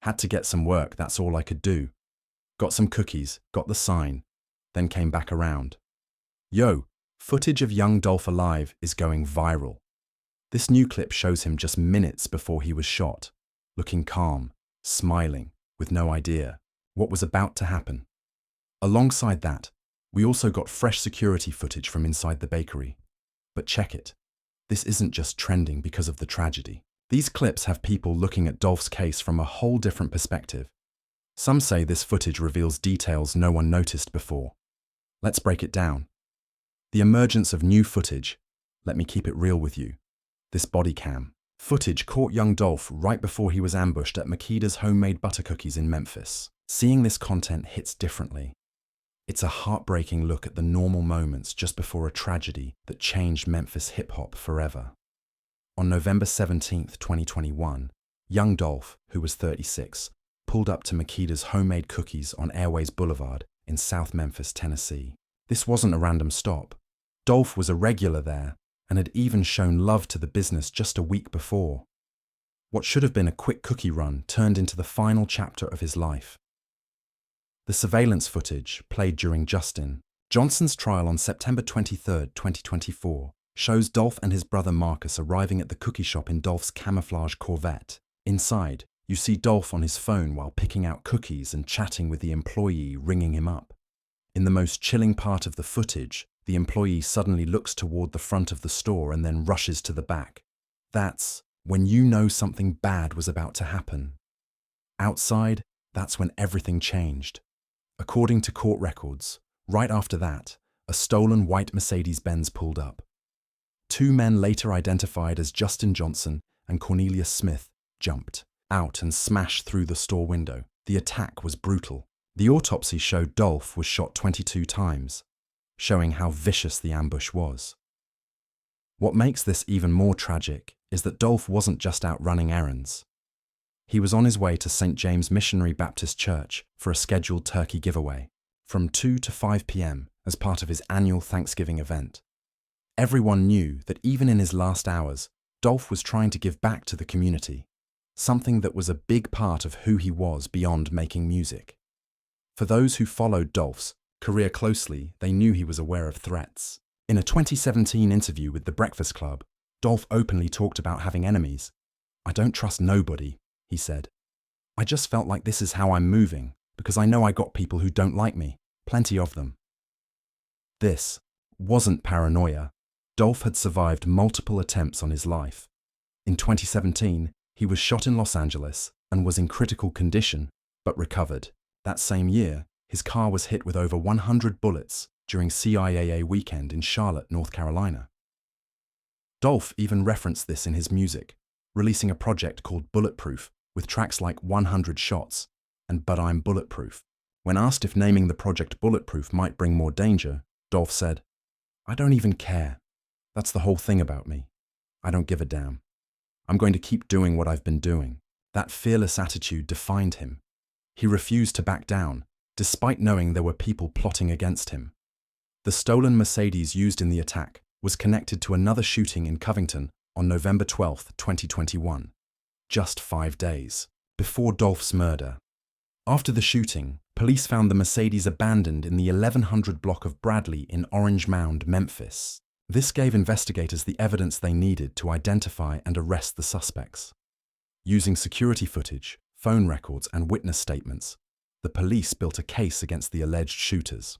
Had to get some work, that's all I could do. Got some cookies, got the sign, then came back around. Yo, footage of young Dolph alive is going viral. This new clip shows him just minutes before he was shot, looking calm, smiling, with no idea what was about to happen. Alongside that, we also got fresh security footage from inside the bakery. But check it. This isn't just trending because of the tragedy. These clips have people looking at Dolph's case from a whole different perspective. Some say this footage reveals details no one noticed before. Let's break it down. The emergence of new footage. Let me keep it real with you. This body cam footage caught young Dolph right before he was ambushed at Makeda's homemade butter cookies in Memphis. Seeing this content hits differently. It's a heartbreaking look at the normal moments just before a tragedy that changed Memphis hip-hop forever. On November 17, 2021, young Dolph, who was 36, pulled up to Makeda's homemade cookies on Airways Boulevard in South Memphis, Tennessee. This wasn't a random stop. Dolph was a regular there and had even shown love to the business just a week before. What should have been a quick cookie run turned into the final chapter of his life. The surveillance footage, played during Justin Johnson's trial on September 23, 2024, shows Dolph and his brother Marcus arriving at the cookie shop in Dolph's camouflage Corvette. Inside, you see Dolph on his phone while picking out cookies and chatting with the employee ringing him up. In the most chilling part of the footage, the employee suddenly looks toward the front of the store and then rushes to the back. That's when you know something bad was about to happen. Outside, that's when everything changed. According to court records, right after that, a stolen white Mercedes-Benz pulled up. Two men later identified as Justin Johnson and Cornelius Smith jumped out and smashed through the store window. The attack was brutal. The autopsy showed Dolph was shot 22 times, showing how vicious the ambush was. What makes this even more tragic is that Dolph wasn't just out running errands. He was on his way to St. James Missionary Baptist Church for a scheduled turkey giveaway from 2 to 5 p.m. as part of his annual Thanksgiving event. Everyone knew that even in his last hours, Dolph was trying to give back to the community, something that was a big part of who he was beyond making music. For those who followed Dolph's career closely, they knew he was aware of threats. In a 2017 interview with The Breakfast Club, Dolph openly talked about having enemies. "I don't trust nobody," he said. "I just felt like this is how I'm moving, because I know I got people who don't like me, plenty of them." This wasn't paranoia. Dolph had survived multiple attempts on his life. In 2017, he was shot in Los Angeles and was in critical condition, but recovered. That same year, his car was hit with over 100 bullets during CIAA weekend in Charlotte, North Carolina. Dolph even referenced this in his music, releasing a project called Bulletproof with tracks like 100 Shots and But I'm Bulletproof. When asked if naming the project Bulletproof might bring more danger, Dolph said, "I don't even care. That's the whole thing about me. I don't give a damn. I'm going to keep doing what I've been doing." That fearless attitude defined him. He refused to back down, despite knowing there were people plotting against him. The stolen Mercedes used in the attack was connected to another shooting in Covington on November 12, 2021, just 5 days before Dolph's murder. After the shooting, police found the Mercedes abandoned in the 1100 block of Bradley in Orange Mound, Memphis. This gave investigators the evidence they needed to identify and arrest the suspects. Using security footage, phone records, and witness statements, the police built a case against the alleged shooters.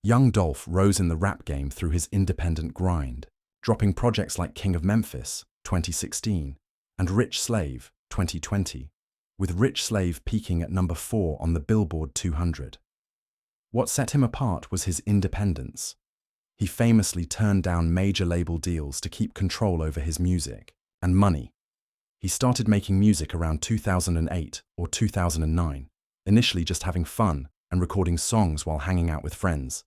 Young Dolph rose in the rap game through his independent grind, dropping projects like King of Memphis, 2016, and Rich Slave, 2020, with Rich Slave peaking at number 4 on the Billboard 200. What set him apart was his independence. He famously turned down major label deals to keep control over his music and money. He started making music around 2008 or 2009, initially just having fun and recording songs while hanging out with friends.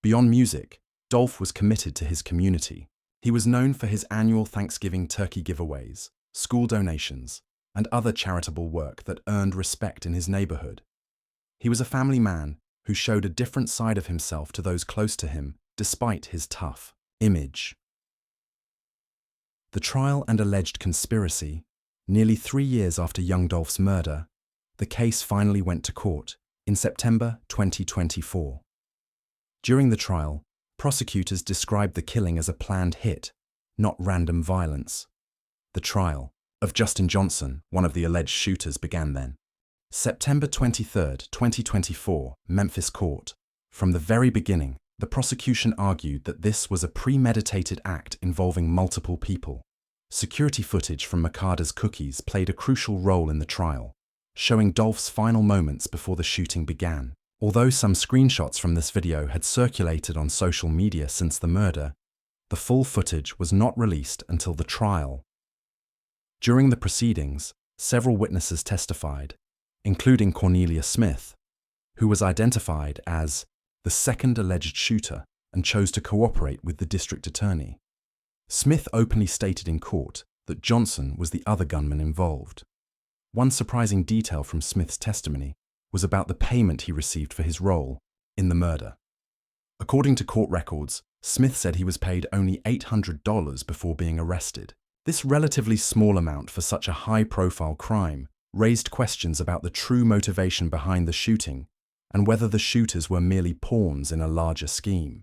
Beyond music, Dolph was committed to his community. He was known for his annual Thanksgiving turkey giveaways, school donations, and other charitable work that earned respect in his neighborhood. He was a family man who showed a different side of himself to those close to him despite his tough image. The trial and alleged conspiracy. Nearly 3 years after young Dolph's murder, the case finally went to court in September 2024. During the trial, prosecutors described the killing as a planned hit, not random violence. The trial of Justin Johnson, one of the alleged shooters, began then. September 23, 2024, Memphis Court. From the very beginning, the prosecution argued that this was a premeditated act involving multiple people. Security footage from Makada's cookies played a crucial role in the trial, showing Dolph's final moments before the shooting began. Although some screenshots from this video had circulated on social media since the murder, the full footage was not released until the trial. During the proceedings, several witnesses testified, including Cornelia Smith, who was identified as the second alleged shooter and chose to cooperate with the district attorney. Smith openly stated in court that Johnson was the other gunman involved. One surprising detail from Smith's testimony was about the payment he received for his role in the murder. According to court records, Smith said he was paid only $800 before being arrested. This relatively small amount for such a high-profile crime raised questions about the true motivation behind the shooting and whether the shooters were merely pawns in a larger scheme.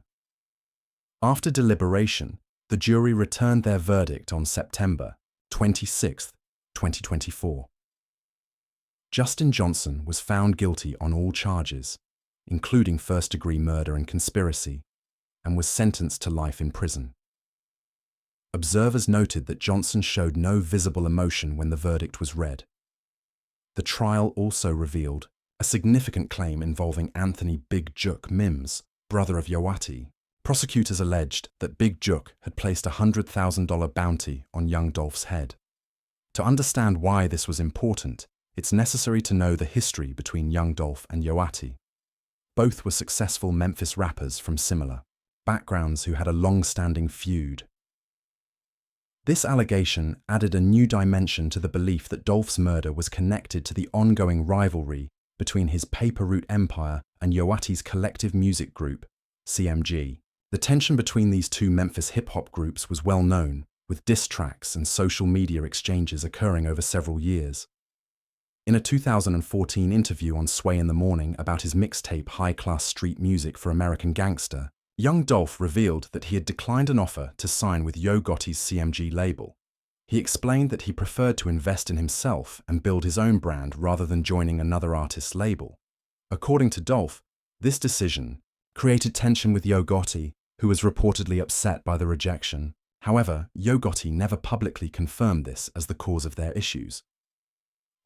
After deliberation, the jury returned their verdict on September 26, 2024. Justin Johnson was found guilty on all charges, including first-degree murder and conspiracy, and was sentenced to life in prison. Observers noted that Johnson showed no visible emotion when the verdict was read. The trial also revealed a significant claim involving Anthony Big Juk Mims, brother of Yoati. Prosecutors alleged that Big Juk had placed a $100,000 bounty on young Dolph's head. To understand why this was important, it's necessary to know the history between young Dolph and Yoati. Both were successful Memphis rappers from similar backgrounds who had a long-standing feud. This allegation added a new dimension to the belief that Dolph's murder was connected to the ongoing rivalry between his Paper Route empire and Yoati's collective music group, CMG. The tension between these two Memphis hip-hop groups was well known, with diss tracks and social media exchanges occurring over several years. In a 2014 interview on Sway in the Morning about his mixtape High Class Street Music for American Gangster, young Dolph revealed that he had declined an offer to sign with Yo Gotti's CMG label. He explained that he preferred to invest in himself and build his own brand rather than joining another artist's label. According to Dolph, this decision created tension with Yo Gotti, who was reportedly upset by the rejection. However, Yo Gotti never publicly confirmed this as the cause of their issues.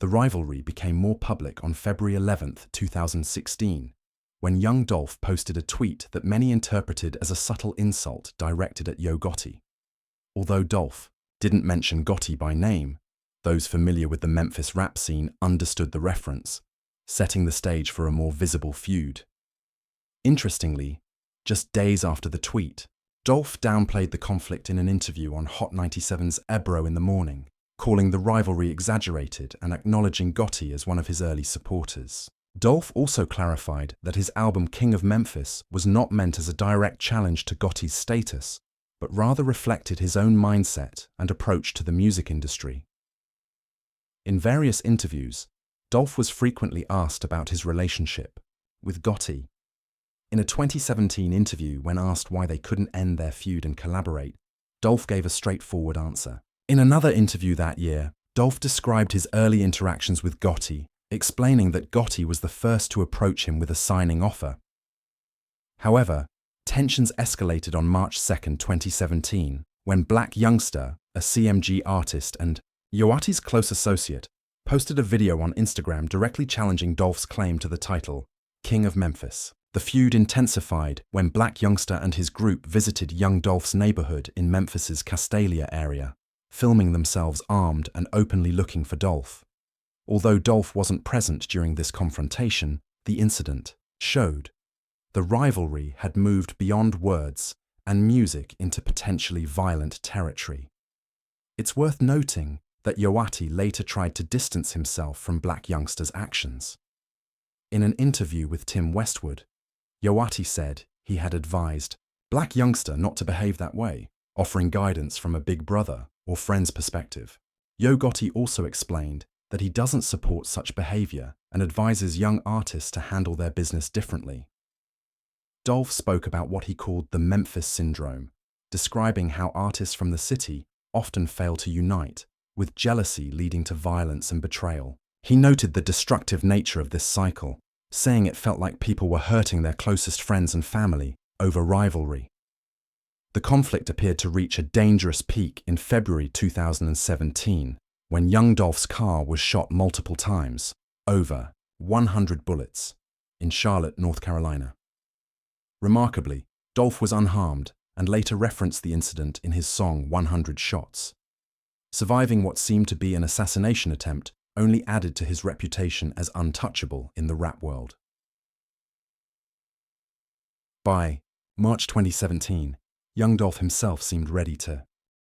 The rivalry became more public on February 11, 2016, when young Dolph posted a tweet that many interpreted as a subtle insult directed at Yo Gotti. Although Dolph didn't mention Gotti by name, those familiar with the Memphis rap scene understood the reference, setting the stage for a more visible feud. Interestingly, just days after the tweet, Dolph downplayed the conflict in an interview on Hot 97's Ebro in the Morning, calling the rivalry exaggerated and acknowledging Gotti as one of his early supporters. Dolph also clarified that his album King of Memphis was not meant as a direct challenge to Gotti's status, but rather reflected his own mindset and approach to the music industry. In various interviews, Dolph was frequently asked about his relationship with Gotti. In a 2017 interview, when asked why they couldn't end their feud and collaborate, Dolph gave a straightforward answer. In another interview that year, Dolph described his early interactions with Gotti, explaining that Gotti was the first to approach him with a signing offer. However, tensions escalated on March 2, 2017, when Black Youngster, a CMG artist and Yoati's close associate, posted a video on Instagram directly challenging Dolph's claim to the title, King of Memphis. The feud intensified when Black Youngster and his group visited young Dolph's neighborhood in Memphis's Castalia area, filming themselves armed and openly looking for Dolph. Although Dolph wasn't present during this confrontation, the incident showed the rivalry had moved beyond words and music into potentially violent territory. It's worth noting that Yoati later tried to distance himself from Black Youngster's actions. In an interview with Tim Westwood, Yoati said he had advised Black Youngster not to behave that way, offering guidance from a big brother or friend's perspective. Yo Gotti also explained that he doesn't support such behavior and advises young artists to handle their business differently. Dolph spoke about what he called the Memphis syndrome, describing how artists from the city often fail to unite, with jealousy leading to violence and betrayal. He noted the destructive nature of this cycle, saying it felt like people were hurting their closest friends and family over rivalry. The conflict appeared to reach a dangerous peak in February 2017, when young Dolph's car was shot multiple times, over 100 bullets, in Charlotte, North Carolina. Remarkably, Dolph was unharmed and later referenced the incident in his song 100 Shots. Surviving what seemed to be an assassination attempt only added to his reputation as untouchable in the rap world. By March 2017, young Dolph himself seemed ready to